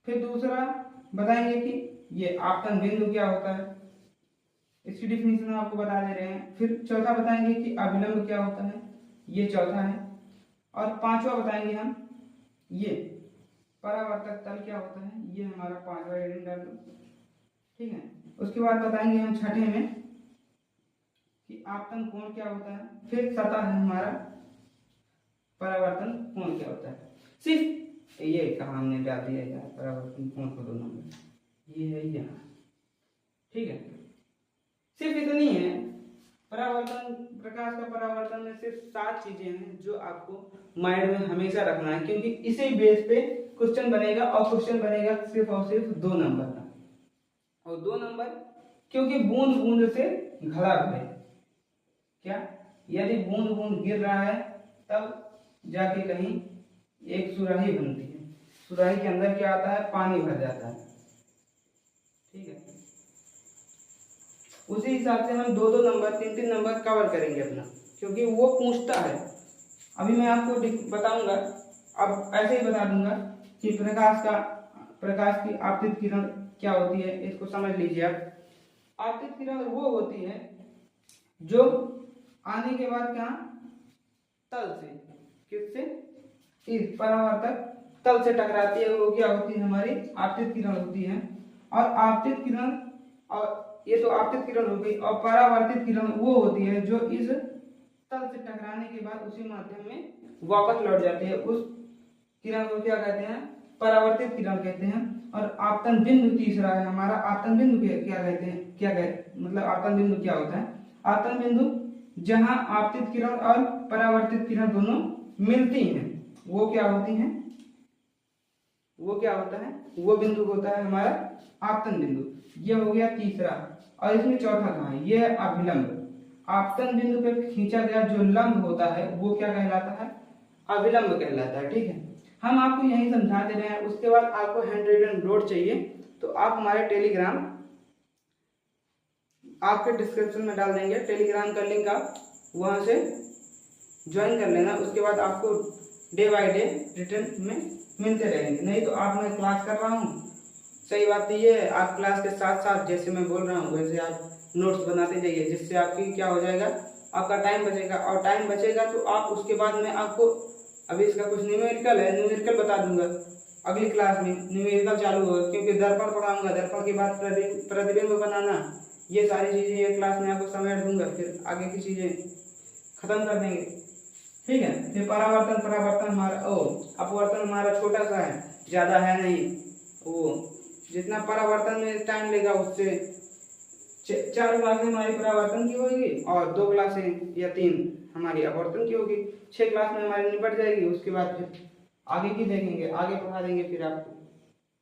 फिर दूसरा बताएंगे कि ये आपतन बिंदु क्या होता है, इसकी डिफिनीशन आपको बता दे रहे हैं। फिर चौथा बताएंगे कि अभिलंब क्या होता है, ये चौथा है। और पांचवा बताएंगे हम ये परावर्तक तल क्या होता है, ये हमारा पांचवा एजेंडा, ठीक है। उसके बाद बताएंगे हम छठे में कि आपतन कोण क्या होता है। फिर सतह है हमारा परावर्तन कोण क्या होता है। सिर्फ ये कहा हमने डाल दिया यार, परावर्तन कोण को 2 नंबर, ये है यहाँ, ठीक है। सिर्फ इतनी है। परावर्तन, प्रकाश का परावर्तन में सिर्फ 7 चीजें हैं जो आपको माइंड में हमेशा रखना है, क्योंकि इसी बेस पे क्वेश्चन बनेगा, और क्वेश्चन बनेगा सिर्फ और सिर्फ 2 नंबर का। और 2 नंबर क्योंकि बूंद बूंद से घड़ा भरे, क्या, यदि बूंद बूंद गिर रहा है तब जाके कहीं एक सुराही बनती है, सुराही के अंदर क्या आता है, पानी भर जाता है, ठीक है। उसी हिसाब से हम 2-2 नंबर 3-3 नंबर कवर करेंगे अपना, क्योंकि वो पूछता है। अभी मैं आपको बताऊंगा, अब ऐसे ही बता दूंगा कि प्रकाश की आपतित किरण क्या होती है, इसको समझ लीजिए आप। आपतित किरण वो होती है जो आने के बाद क्या, तल से, किससे, इस परावर्तक तल से टकराती है, वो क्या होती है, हमारी आपतित किरण होती है। और आपतित किरण, और ये तो आपतित किरण हो गई, और परावर्तित किरण वो होती है जो इस तल से टकराने के बाद उसी माध्यम में वापस लौट जाती है। उस किरण को क्या कहते हैं, परावर्तित किरण कहते हैं। और आपतन बिंदु तीसरा है हमारा। आपतन बिंदु क्या कहते हैं, मतलब आपतन बिंदु क्या होता है, आपतन बिंदु जहां आपतित किरण और परावर्तित किरण दोनों मिलती हैं, वो क्या होती हैं, वो क्या होता है, वो बिंदु होता है हमारा आपतन बिंदु। ये हो गया तीसरा। और इसमें चौथा कहाँ है, ये है अभिलंब। आपतन बिंदु पे खींचा गया जो लंब होता है वो क्या कहलाता है, अभिलंब कहलाता है, ठीक है। हम आपको यही समझा दे रहे हैं। उसके बाद आपको हैंड रिटन नोट चाहिए तो आप हमारे टेलीग्राम आपके डिस्क्रिप्शन में डाल देंगे, टेलीग्राम का लिंक आप वहां से ज्वाइन कर लेना। उसके बाद आपको डे बाय डे रिटर्न में मिलते रहेंगे। नहीं तो आप, मैं क्लास कर रहा हूँ, सही बात ये है, आप क्लास के साथ साथ जैसे मैं बोल रहा हूँ वैसे आप नोट्स बनाते जाइए, जिससे आपकी क्या हो जाएगा, आपका टाइम बचेगा। और टाइम बचेगा तो आप उसके बाद में आपको, अभी इसका कुछ न्यूमेरिकल है, न्यूमेरिकल बता दूंगा अगली क्लास में, न्यूमेरिकल चालू होगा, क्योंकि दर्पण पढ़ाऊंगा, दर्पण के बाद प्रतिबिंब बनाना, ये सारी चीजें ये क्लास में आपको समेट दूंगा। फिर आगे की चीजें खत्म कर देंगे, ठीक है। फिर परावर्तन हमारा, अपवर्तन हमारा छोटा सा है, ज्यादा है नहीं। वो जितना परावर्तन में टाइम लेगा उससे 4 क्लासें हमारी परावर्तन की होगी, और 2 क्लासें या 3 हमारी अपवर्तन की होगी। 6 क्लास में हमारी निपट जाएगी। उसके बाद फिर आगे की देखेंगे, आगे पढ़ा देंगे फिर आपको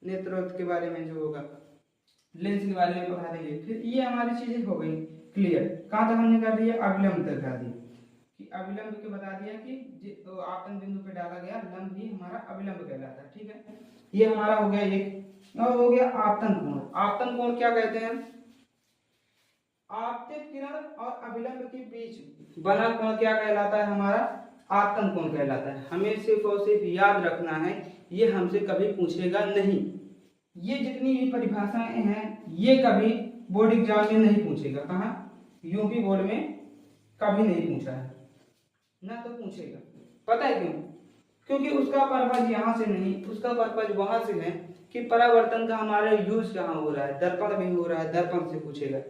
नेत्रोत के बारे में जो होगा, लेंस के बारे में पढ़ा देंगे। फिर ये हमारी चीजें हो गई क्लियर। कहाँ तक हमने कर दिया, अविलंब तक कर दिया, कि अविलंब के बता दिया कि तो आपतन बिंदु पे डाला गया लंब ही हमारा अविलंब कहलाता है, ठीक है। ये हमारा हो गया एक। और हो गया आपतन कोण। आपतन कोण क्या कहते हैं, आपतित किरण और अविलंब के बीच बना कोण क्या कहलाता है, हमारा आपतन कोण कहलाता है। हमें सिर्फ और सिर्फ याद रखना है, ये हमसे कभी पूछेगा नहीं। ये जितनी भी परिभाषाएं हैं ये कभी बोर्ड एग्जाम में नहीं पूछेगा। कहाँ, यूपी बोर्ड में कभी नहीं पूछा है, ना तो पूछेगा। पता है क्यों, क्योंकि उसका पर्पज यहाँ से नहीं, उसका पर्पज वहां से है कि परावर्तन का हमारा यूज कहाँ हो रहा है, दर्पण में हो रहा है, दर्पण से पूछेगा।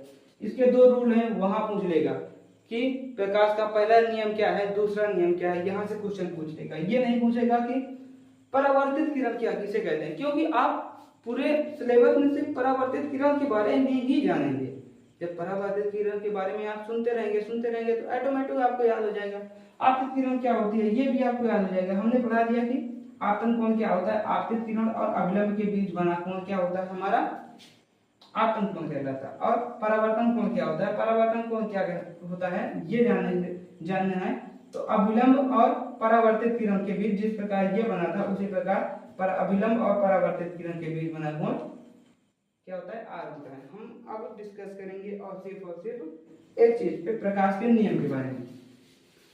इसके 2 रूल हैं, वहां पूछ लेगा कि प्रकाश का पहला नियम क्या है, दूसरा नियम क्या है, यहाँ से क्वेश्चन पूछ लेगा। ये नहीं पूछेगा कि परावर्तित किरण क्या किसे कहते हैं, क्योंकि आप पूरे सिलेबस में सिर्फ परावर्तित किरण के बारे में ही जानेंगे। जब परावर्तित किरण के बारे में आप सुनते रहेंगे तो ऑटोमेटिक आपको याद हो जाएगा। आपतित किरण क्या होती है ये भी आपको याद हो जाएगा। हमने पढ़ा दिया कि आपतन कोण क्या होता है, आपतित किरण और अविलंब के बीच बना कोण क्या होता है, हमारा आपतन कोण कहलाता है। और परावर्तन कोण क्या होता है, परावर्तन कोण क्या होता है ये जानना है। तो अविलंब और परावर्तित किरण के बीच जिस प्रकार ये बना था उसी प्रकार पर अभिलंब और परावर्तित किरण के बीच बना कोण क्या होता है, आर होता है। हम अब डिस्कस करेंगे और सिर्फ एक चीज पे, प्रकाश के नियम के बारे में,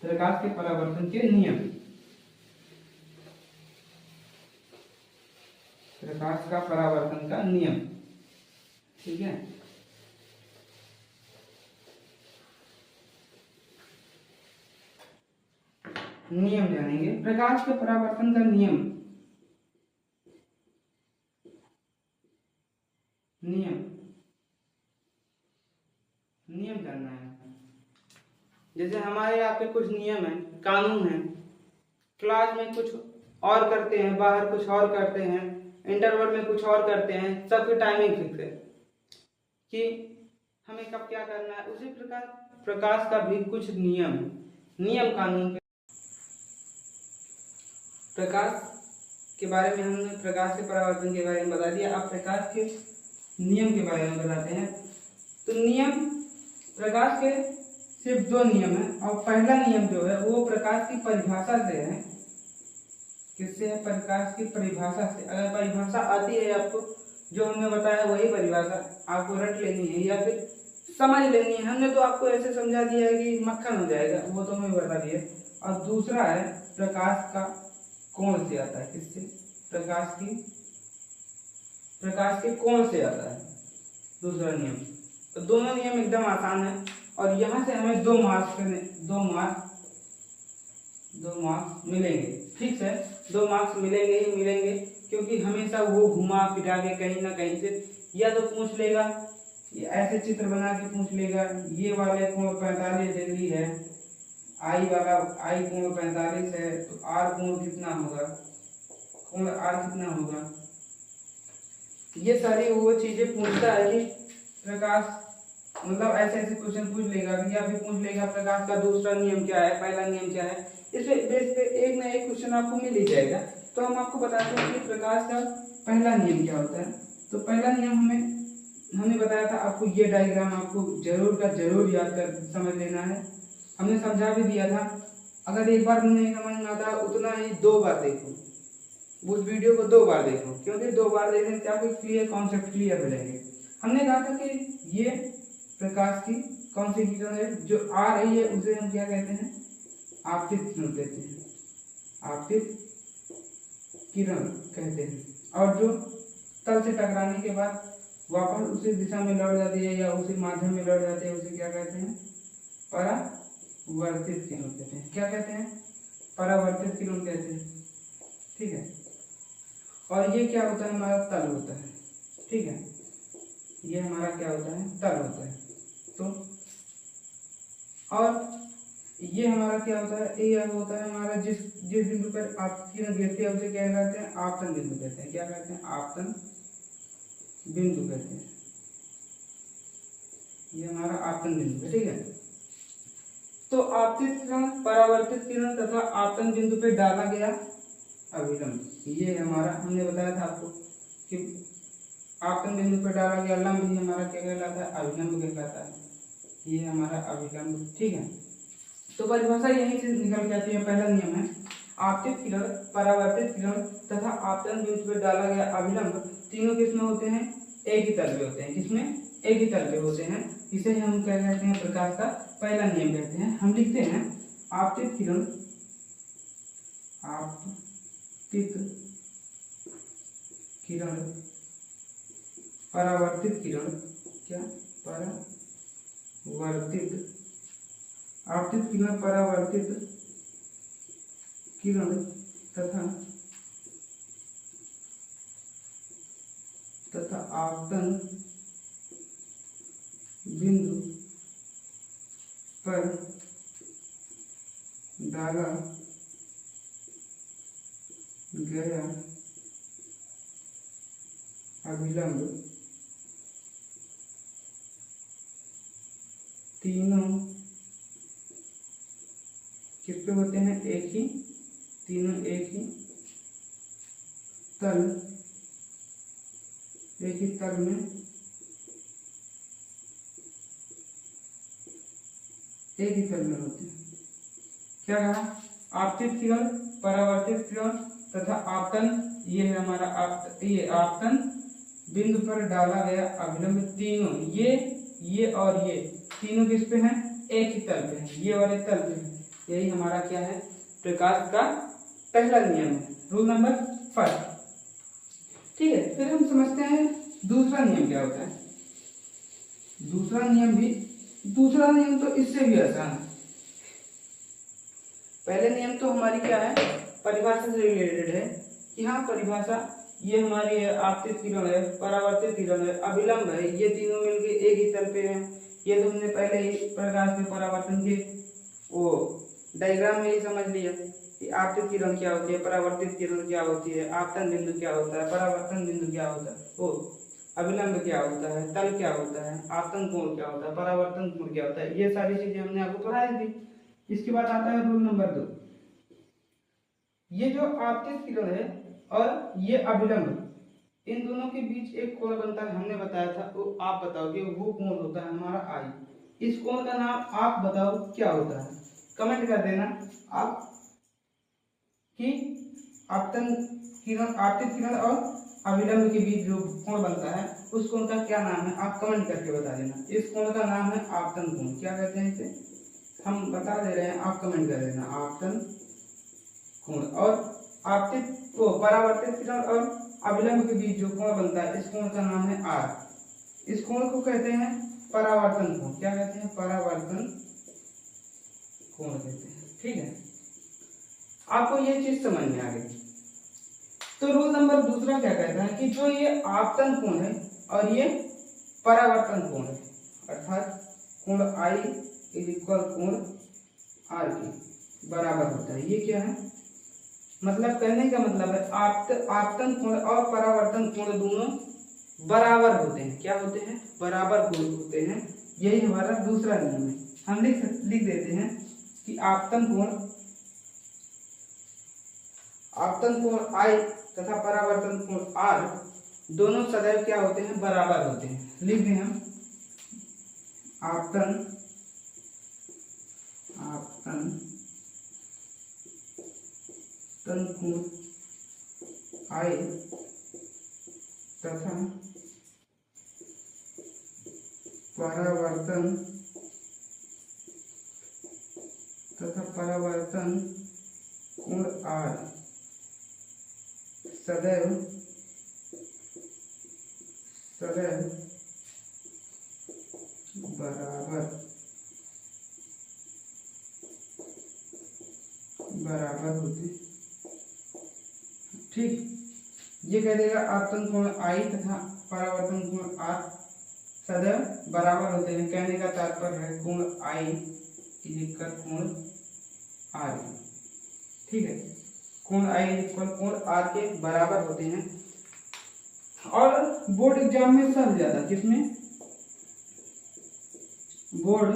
प्रकाश के परावर्तन के नियम, प्रकाश का परावर्तन का नियम। ठीक है, नियम जानेंगे प्रकाश के परावर्तन का नियम। नियम जानना है। जैसे हमारे यहाँ पे कुछ नियम है, कानून है, क्लास में कुछ और करते हैं, बाहर कुछ और करते हैं, इंटरवल में कुछ और करते हैं, सबकी टाइमिंग फिक्स है कि हमें कब क्या करना है। उसी प्रकार प्रकाश का भी कुछ नियम है, नियम कानून। प्रकाश के बारे में हमने प्रकाश के परावर्तन के बारे में बता दिया। अब प्रकाश के नियम के बारे में बताते हैं। तो नियम, प्रकाश के सिर्फ दो नियम है, और पहला नियम जो है वो प्रकाश की परिभाषा से है। किससे है? प्रकाश की परिभाषा से। अगर परिभाषा आती है आपको, जो हमने बताया वही परिभाषा आपको रट लेनी है या फिर समझ लेनी है। हमने तो आपको ऐसे समझा दिया है कि मक्खन हो जाएगा, वो तो हमें बता दिया। और दूसरा है प्रकाश का कोण से आता है। किससे? प्रकाश के कोण से आता है दूसरा नियम। तो दोनों नियम एकदम आसान है, और यहाँ से हमें दो मार्क्स मिलेंगे। ठीक है, 2 मार्क्स मिलेंगे ही मिलेंगे, क्योंकि हमेशा वो घुमा फिरा के कहीं ना कहीं से या तो पूछ लेगा, ऐसे चित्र बना के पूछ लेगा, ये वाले कोण 45 डिग्री है, आई कोण 45 है, तो आर कोण कितना होगा, कोण आर कितना होगा। ये सारी वो चीजें पूछता है कि प्रकाश, मतलब ऐसे ऐसे क्वेश्चन पूछ लेगा, या फिर पूछ लेगा प्रकाश का दूसरा नियम क्या है, पहला नियम क्या है। इस बेस पे एक ना एक क्वेश्चन आपको मिल ही जाएगा। तो हम आपको बताते हैं कि प्रकाश का पहला नियम क्या होता है। तो पहला नियम हमने बताया था आपको, ये डायग्राम आपको जरूर याद कर समझ लेना है। हमने समझा भी दिया था। अगर एक बार नहीं समझ में आता उतना ही 2 बार देखो, उस वीडियो को 2 बार देखो, क्योंकि 2 बार देखने से आपको क्लियर कॉन्सेप्ट क्लियर हो जाएंगे। हमने कहा था कि ये प्रकाश की कौन सी किरण है, जो आ रही है उसे हम क्या कहते हैं, आपतित किरण कहते हैं, आपतित किरण कहते हैं। और जो तल से टकराने के बाद वापस उसी दिशा में लौट जाती है या उसी माध्यम में लौट जाती है, उसे क्या कहते हैं, परावर्तित किरण कहते हैं। क्या कहते हैं? परावर्तित किरण कहते हैं। ठीक है, और ये क्या होता है, हमारा तल होता है। ठीक है, ये हमारा क्या होता है, तल होता है। तो और ये हमारा क्या होता है, ये होता है हमारा जिस बिंदु पर आपकी किरण गिरती है उसे क्या कहते हैं, आपतन बिंदु कहते हैं। क्या कहते हैं? आपतन बिंदु कहते हैं। ये हमारा आपतन बिंदु है। ठीक है, तो आपतित किरण, परावर्तित किरण तथा आपतन बिंदु पे डाला गया अभिलंब, ये हमारा, हमने बताया था आपको कि आपतन बिंदु पर डाला गया लंब ही हमारा क्या कहलाता है, अभिलंब कहलाता है। ये हमारा अभिलंब। ठीक है, तो परिभाषा यहीं से निकल के आती है। पहला नियम है, आपतित किरण, परावर्तित किरण तथा आपतन बिंदु पर डाला गया अभिलंब तीनों किसमें होते हैं, एक ही तल पे होते हैं। किसमें? एक ही तल पे होते हैं। इसे हम क्या कहते हैं, प्रकाश का पहला नियम कहते हैं। हम लिखते हैं आपतित किरण, परावर्तित किरण, क्या आपतित किरण, परावर्तित किरण तथा आपतन बिंदु पर डाला गया अभिलंब तीनों किस पे होते हैं, तीनों एक ही तल में होते हैं। क्या कहा? आपतित किरण, परावर्तित किरण तथा आपतन, ये है हमारा ये आपतन बिंदु पर डाला गया अभिलंब, तीनों ये और ये तीनों किस पे हैं, एक ही तल पे हैं, ये वाले तल पे हैं। यही हमारा क्या है, प्रकाश का पहला नियम है, रूल नंबर 1। ठीक है, फिर हम समझते हैं दूसरा नियम क्या होता है। दूसरा नियम तो इससे भी आसान है। पहले नियम तो हमारी क्या है, परिभाषा से रिलेटेड है कि हाँ परिभाषा, ये हमारी है आपतित किरण है, परावर्तित किरण है, अभिलंब है, ये तीनों मिलके एक ही तल पे हैं। ये तो हमने पहले ही प्रकाश में परावर्तन के वो डायग्राम में ही समझ लिया कि आपतित किरण क्या होती है, परावर्तित किरण क्या होती है, आपतन बिंदु क्या होता है, परावर्तन बिंदु क्या होता है, वो अभिलंब क्या होता है, तल क्या होता है, आपतन कोण क्या होता है, परावर्तन कोण क्या होता है, ये सारी चीजें हमने आपको पढ़ाई थी। इसके बाद आता है रूल नंबर 2। ये जो आपतित किरण है और ये अभिलंब, इन दोनों के बीच एक कोण बनता है, हमने बताया था। तो आप बताओगे वो कोण होता है हमारा आई। इस कोण का नाम आप बताओ क्या होता है, कमेंट कर देना आप कि आपतन किरण, आपतित किरण और अभिलंब के बीच जो कोण बनता है उस कोण का क्या नाम है, आप कमेंट करके बता देना। इस कोण का नाम है आपतन कोण। क्या कहते हैं इसे, हम बता दे रहे हैं, आप कमेंट कर देना, आपतन कोण। और आपतित वो परावर्तित किरण और अभिलंब के बीच जो कोण बनता है इस कोण का नाम है आर। इस कोण को कहते हैं परावर्तन कोण। क्या कहते हैं, परावर्तन कोण कहते हैं। ठीक है, आपको ये चीज समझ में आ गई। तो रूल नंबर 2 क्या कहता है कि जो ये आपतन कोण है और ये परावर्तन कोण है, अर्थात कोण आई इज इक्वल कोण आर के बराबर होता है। ये क्या है, मतलब कहने का मतलब है आपतन कोण और परावर्तन कोण दोनों बराबर होते हैं। क्या होते हैं, बराबर कोण होते हैं। यही हमारा दूसरा नियम है। हम लिख देते हैं कि आपतन कोण आई तथा परावर्तन कोण आर दोनों सदैव क्या होते हैं, बराबर होते हैं। लिख दें हम आपतन कोण आई तथा परावर्तन कोण आर सदैव बराबर होते। ठीक, ये कह देगा आपतन कोण आई तथा परावर्तन कोण आर सदैव बराबर होते हैं। कहने का तात्पर्य है कोण आई इक्वल कोण आर। ठीक है, कोण आई इक्वल कोण आर के बराबर होते हैं। और बोर्ड एग्जाम में सबसे ज्यादा किसमें, बोर्ड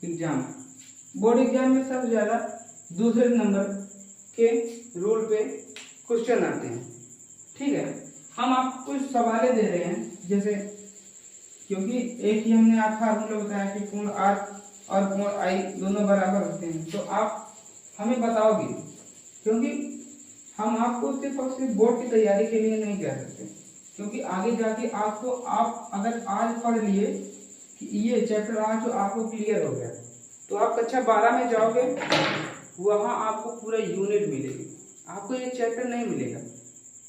एग्जाम में सबसे ज्यादा दूसरे नंबर के रूल पे क्वेश्चन आते हैं। ठीक है, हम आपको कुछ सवालें दे रहे हैं, जैसे क्योंकि एक ही हमने आप फार्मूला बताया कि कोण आर और कोण आई दोनों बराबर होते हैं, तो आप हमें बताओगे, क्योंकि हम आपको सिर्फ और सिर्फ बोर्ड की तैयारी के लिए नहीं कह सकते, क्योंकि आगे जाके आपको, आप अगर आज पढ़ लिए कि ये चैप्टर आज जो आपको क्लियर हो गया, तो आप कक्षा 12 में जाओगे, वहाँ आपको पूरा यूनिट मिलेगी। आपको ये चैप्टर नहीं मिलेगा,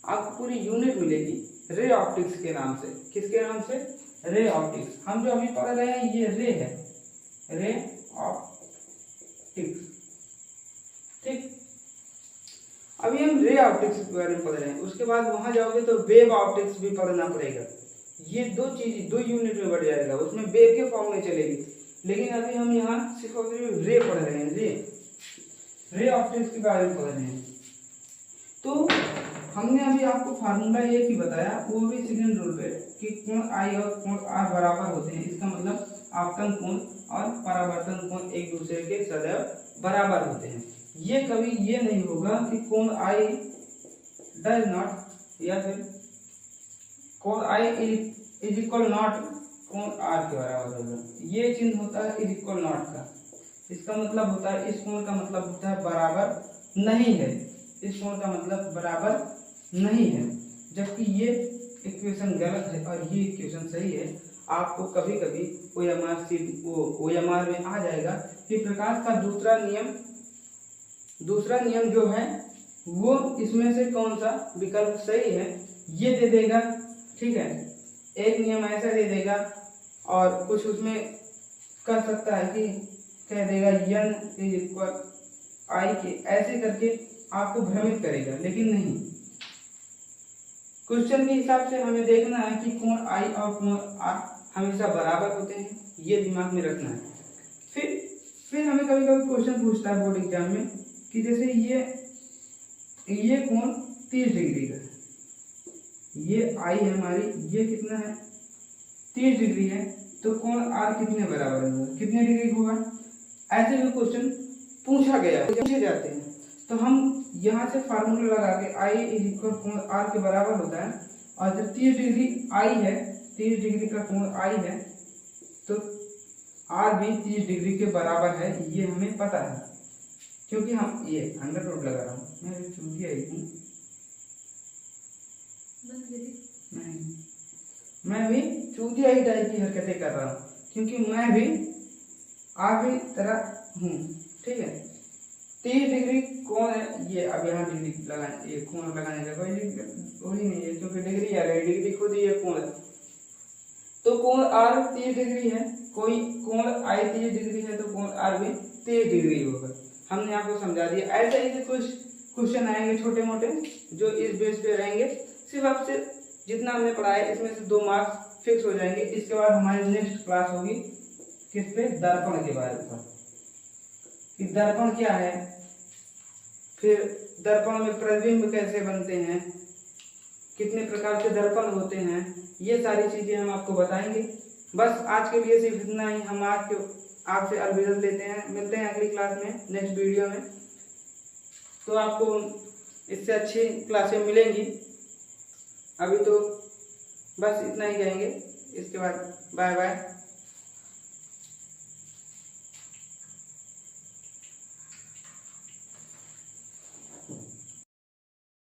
आपको पूरी यूनिट मिलेगी रे ऑप्टिक्स के नाम से। किसके नाम से, रे ऑप्टिक्स। हम जो अभी पढ़ रहे हैं ये रे है, रे ऑप्टिक्स। ठीक, अभी हम रे ऑप्टिक्स के बारे में पढ़ रहे हैं, उसके बाद वहां जाओगे तो वेव ऑप्टिक्स भी पढ़ना पड़ेगा। ये दो यूनिट में बढ़ जाएगा, उसमें वेव के फॉर्म में चलेगी। लेकिन अभी हम यहाँ सिर्फ और सिर्फ रे पढ़ रहे हैं, रे ऑप्टिक्स के बारे में पढ़ रहे हैं। तो हमने अभी आपको फार्मूला एक ही बताया, वो भी सेकंड रूल पे, कि कोण आई और कोण आर बराबर होते हैं। इसका मतलब आपतन कोण और परावर्तन कोण एक दूसरे के सदैव बराबर होते हैं। ये कभी ये नहीं होगा कि कोण आई डज नॉट, या फिर कोण आई इज इक्वल नॉट कोण आर के बराबर होगा। ये चिन्ह होता है इज इक्वल नॉट का, इसका मतलब होता है, इस कोण का मतलब होता है बराबर नहीं है, इस कोण का मतलब बराबर नहीं है, जबकि ये इक्वेशन गलत है और ये इक्वेशन सही है। आपको कभी कभी OMR में आ जाएगा कि प्रकाश का दूसरा नियम जो है वो इसमें से कौन सा विकल्प सही है ये दे देगा, ठीक है। एक नियम ऐसा दे देगा और कुछ उसमें कर सकता है कि कह देगा n = I के, ऐसे करके आपको भ्रमित करेगा, लेकिन नहीं। क्वेश्चन के हिसाब से हमें देखना है कि कोण I और कोण R हमेशा बराबर होते हैं, ये दिमाग में रखना है। फिर हमें कभी कभी क्वेश्चन पूछता है बोर्ड एग्जाम में कि जैसे ये कोण 30 डिग्री का है, ये I है हमारी, ये कितना है 30 डिग्री है, तो कोण R कितने बराबर होगा, कितने डिग्री होगा। ऐसे भी क्वेश्चन पूछे जाते हैं, तो हम यहाँ से फार्मूला लगा के I = कोण R के बराबर होता है, और जब 30 डिग्री I है, 30 डिग्री का कोण I है, तो R भी 30 डिग्री के बराबर है, ये हमें पता है, क्योंकि हम ये अंडर रूट लगा रहा हूँ, मैं भी चूंकि आई हूँ, मैं भी चूंकि आई टाइप की हरकतें कर रहा हूँ, क्योंकि मैं भी आपकी तरह हूँ, ठीक है। 30 डिग्री कोण है, ये अब यहाँ डिग्री लगाए, ये कोण लगाने का कोई नहीं है, क्योंकि डिग्री आ गई, डिग्री खुद ही है कोण, तो कोण R 30 डिग्री है, कोई कोण I 30 डिग्री है, तो कोण R भी 30 डिग्री होगा। हमने आपको समझा दिया। ऐसे ही कुछ क्वेश्चन आएंगे छोटे मोटे जो इस बेस पे रहेंगे, सिर्फ आपसे जितना हमने पढ़ा है इसमें से 2 मार्क्स फिक्स हो जाएंगे। इसके बाद हमारी नेक्स्ट क्लास होगी किस पे, दर्पण के बारे में, कि दर्पण क्या है, फिर दर्पण में प्रतिबिंब कैसे बनते हैं, कितने प्रकार के दर्पण होते हैं, ये सारी चीजें हम आपको बताएंगे। बस आज के लिए सिर्फ इतना ही। हम आपसे अलविदा लेते हैं, मिलते हैं अगली क्लास में, नेक्स्ट वीडियो में। तो आपको इससे अच्छी क्लासें मिलेंगी। अभी तो बस इतना ही कहेंगे, इसके बाद बाय बाय।